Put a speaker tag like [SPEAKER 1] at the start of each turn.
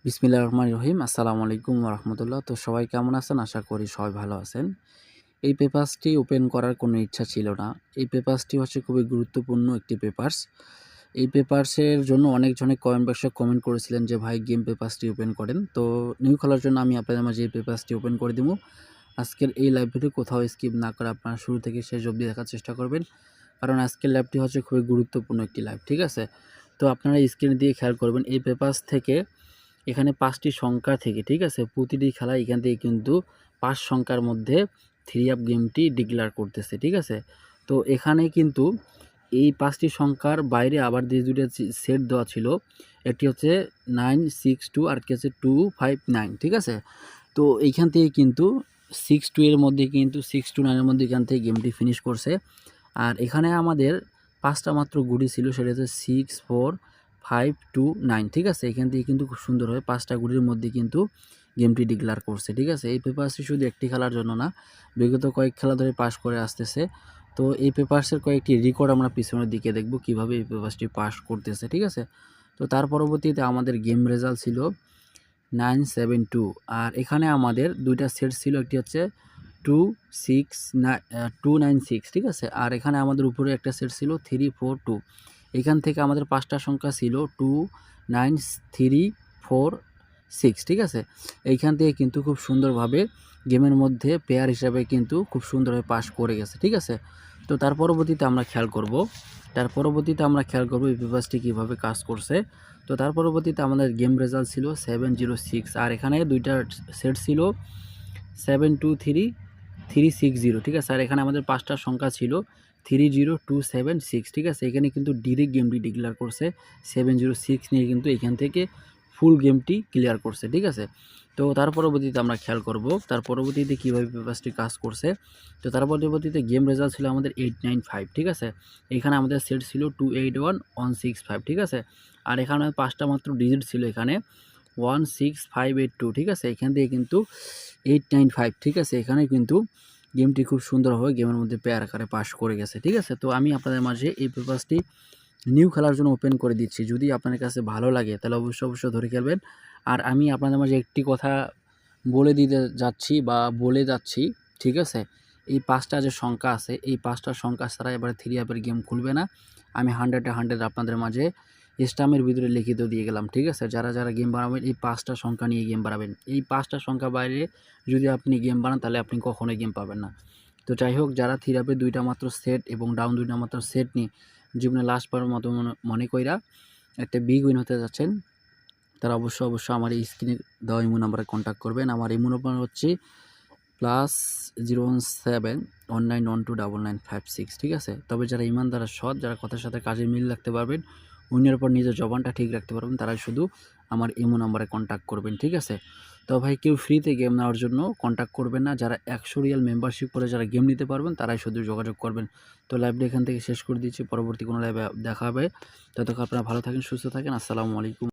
[SPEAKER 1] বিসমিল্লাহির রহমানির রহিম। আসসালামু আলাইকুম ওয়া রাহমাতুল্লাহ। তো সবাই কেমন আছেন? আশা করি সবাই ভালো আছেন। এই পেপারসটি ওপেন করার কোনো ইচ্ছা ছিল না। এই পেপারসটি হচ্ছে খুবই গুরুত্বপূর্ণ একটি পেপারস। এই পেপারসের জন্য অনেকজনে কমেন্ট বক্সে কমেন্ট করেছিলেন যে ভাই গেম পেপারসটি ওপেন করেন। তো নিউ খেলার জন্য আমি আপনাদের মাঝে এই পেপারসটি ওপেন করে দিবো। আজকের এই লাইভ ভিডিও কোথাও স্কিপ না করে আপনারা শুরু থেকে শেষ অবধি দেখার চেষ্টা করবেন। কারণ আজকের লাইভটি হচ্ছে খুবই গুরুত্বপূর্ণ একটি লাইভ, ঠিক আছে? তো আপনারা স্ক্রিন দিয়ে খেয়াল করবেন এই পেপারস থেকে এখানে ৫টি সংখ্যা থেকে, ঠিক আছে, প্রতিটি খেলা এখান থেকে কিন্তু ৫ সংখ্যার মধ্যে 3 আপ গেমটি ডিক্লেয়ার করতেছে, ঠিক আছে? তো এখানে কিন্তু এই ৫টি সংখ্যার বাইরে আবার যে দুটো সেট দেওয়া ছিল, একটি হচ্ছে 962 আর একটি হচ্ছে 259, ঠিক আছে? তো এইখান থেকে কিন্তু 6-2 এর মধ্যে কিন্তু 6-9 এর মধ্যে এখান থেকে গেমটি ফিনিশ করছে। আর এখানে আমাদের 5টা মাত্র গুটি ছিল, সেটা হচ্ছে 6, 4, 5, 2, 9, ঠিক আছে? এখান থেকে কিন্তু খুব সুন্দরভাবে 5টা গুটির মধ্যে কিন্তু গেমটি ডিক্লেয়ার করছে, ঠিক আছে? এই পেপারসটি শুধু একটি খেলার জন্য না, বিগত কয়েক খেলা ধরে পাস করে আসতেছে। তো এই পেপারসের কয়েকটি রেকর্ড আমরা পিছনের দিকে দেখব কিভাবে এই পেপারসটি পাস করতেছে, ঠিক আছে? তো তার পরবর্তীতে আমাদের গেম রেজাল্ট ছিল 972 আর এখানে আমাদের দুইটা সেট ছিল, একটি হচ্ছে 296, ঠিক আছে? আর এখানে আমাদের উপরে একটা সেট ছিল 342। এখান থেকে আমাদের 5টা সংখ্যা ছিল 29346, ঠিক আছে? এইখান থেকে কিন্তু খুব সুন্দরভাবে গেমের মধ্যে পেয়ার হিসাবে কিন্তু খুব সুন্দরভাবে পাস করে গেছে, ঠিক আছে? তো তার পরবর্তীতে আমরা খেয়াল করব এই পেপারসটি কীভাবে কাজ করছে। তো তার পরবর্তীতে আমাদের গেম রেজাল্ট ছিল 706 আর এখানে দুইটা সেট ছিল 723360, ঠিক আছে? আর এখানে আমাদের 5টা সংখ্যা ছিল 30276, ঠিক আছে? এখানে কিন্তু ডিরেক্ট গেমটি ডিক্লেয়ার করছে 706 নিয়ে, কিন্তু এখান থেকে ফুল গেমটি ক্লিয়ার করছে, ঠিক আছে? তো তার পরবর্তীতে আমরা খেয়াল করব তার পরবর্তীতে কীভাবে পেপারসটি কাজ করছে। তো তার পরবর্তীতে গেম রেজাল্ট ছিল আমাদের 895, ঠিক আছে? এখানে আমাদের সেট ছিল 281165, ঠিক আছে? আর এখানে 5টা মাত্র ডিজিট ছিল, এখানে 16582, ঠিক আছে? এখান থেকে কিন্তু 895, ঠিক আছে? এখানে কিন্তু গেমটি খুব সুন্দরভাবে গেমের মধ্যে পেয়ার আকারে পাস করে গেছে, ঠিক আছে? তো আমি আপনাদের মাঝে এই পেপারসটি নিউ খেলার জন্য ওপেন করে দিচ্ছি। যদি আপনার কাছে ভালো লাগে তাহলে অবশ্যই ধরে খেলবেন। আর আমি আপনাদের মাঝে একটি কথা বলে দিতে যাচ্ছি বা বলে যাচ্ছি, ঠিক আছে? এই 5টা যে সংখ্যা আছে, এই 5টা সংখ্যা ছাড়া এবারে 3 আপের গেম খুলবে না। আমি 100-এ 100 আপনাদের মাঝে স্টামের ভিতরে লিখিত দিয়ে গেলাম, ঠিক আছে? যারা গেম বানাবেন এই 5টা সংখ্যা নিয়ে গেম বানাবেন। এই 5টা সংখ্যা বাইরে যদি আপনি গেম বানান তাহলে আপনি কখনোই গেম পাবেন না। তো যাই হোক, যারা 3 আপের 2টা মাত্র সেট এবং ডাউন 2টা মাত্র সেট নিয়ে জীবনে লাস্ট বারের মতো মনে কইরা একটা বিগ উইন হতে যাচ্ছেন, তারা অবশ্যই আমার এই স্ক্রিনে দেওয়া ইমো নাম্বারে কন্ট্যাক্ট করবেন। আমার ইমো নাম্বার হচ্ছে +01719129956, ঠিক আছে? তবে যারা ইমানদার আর সৎ, যারা কথার সাথে কাজে মিল রাখতে পারবেন, উইনের পর নিজের জবানটা ঠিক রাখতে পারবেন, তারাই শুধু আমার ইমো নাম্বারে কন্ট্যাক্ট করবেন, ঠিক আছে? তো ভাই কেউ ফ্রিতে গেম নেওয়ার জন্য কন্ট্যাক্ট করবেন না। যারা 100 রিয়াল মেম্বারশিপ করে যারা গেম নিতে পারবেন তারাই শুধু যোগাযোগ করবেন। তো লাইভটা এখান থেকে শেষ করে দিচ্ছি। পরবর্তী কোনো লাইভে দেখা হবে। ততক্ষণ আপনারা ভালো থাকেন, সুস্থ থাকেন। আসসালামু আলাইকুম।